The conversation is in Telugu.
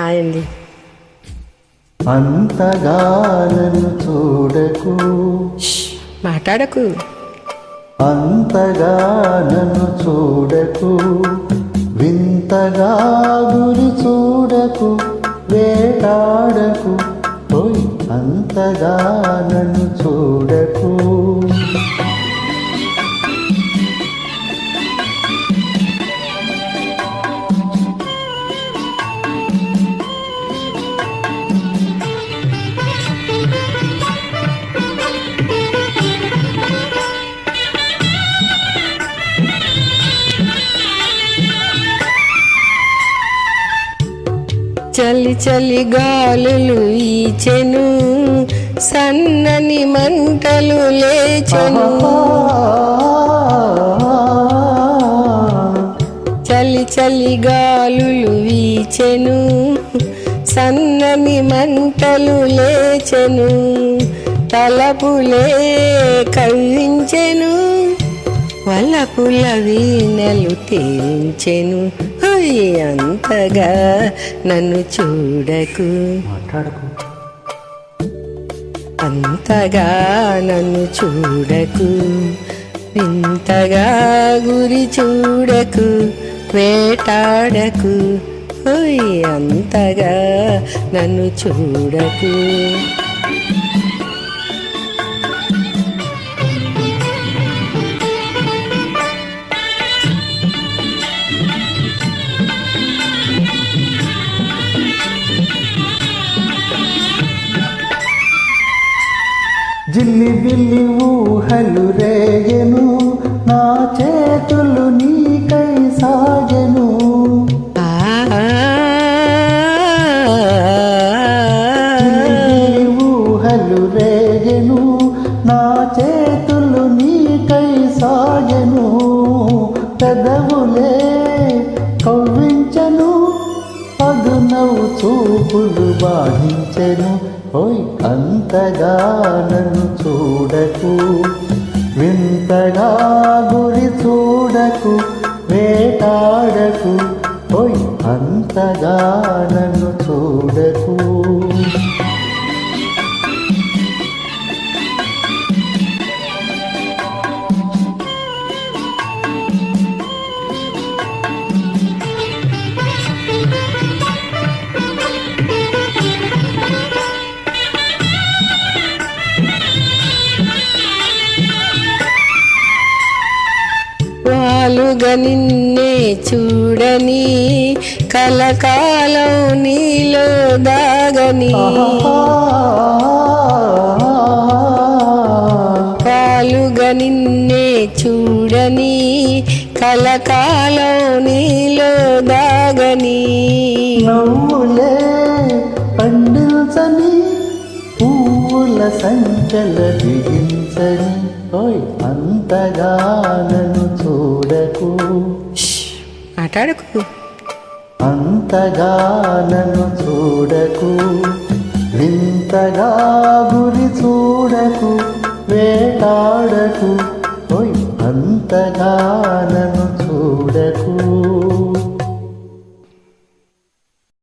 హాయ్ అండి. అంతగా నన్ను చూడకు, మాట్లాడకు. అంతగా నన్ను చూడకు, వింతగా గురి చూడకు, వేటాడకు, ఓయ్ అంతగా నన్ను చూడకు. చలి చలి గాలులు ఈచెను, సన్నని మంటలు లేచెను. చలి చలి గాలులు వీచెను, సన్నని మంటలు లేచెను. తలపులే కవ్వించెను, వలపుల వీణలు తేల్చెను. అంతగా నన్ను చూడకు, మాట్లాడకు, అంతగా నన్ను చూడకు, వింతగా గురి చూడకు, వేటాడకు, అంతగా నన్ను చూడకు. జిల్లి బిల్లి ఊహలు రేగెను, నా చేతులు నీకై సాగెను. జిల్లి బిల్లి ఊహలు రేగెను, నా చేతులు నీకై సాగెను. పెదవులే కవ్వించెను, పదునవు చూపులు బాధించెను. ఓయ్ అంతగా నన్ను చూడకు, వింతగా గురి చూడకు, వేటాడకు, ఓయ్ అంతగా నన్ను చూడకు. వాలుగా నిన్నే చూడని, కలకాలం నీలో దాగని. వాలుగా నిన్నే చూడని, కలకాలం నీలో దాగని. నవ్వులే పండించని, పువ్వుల సంచల దిగించని, ఓయ్ అంతగా నన్ను చూడకు, మాట్లాడకు, అంతగా నన్ను చూడకు, వింతగా గురి చూడకు, వేటాడకు, ఓయ్ అంతగా నన్ను చూడకు.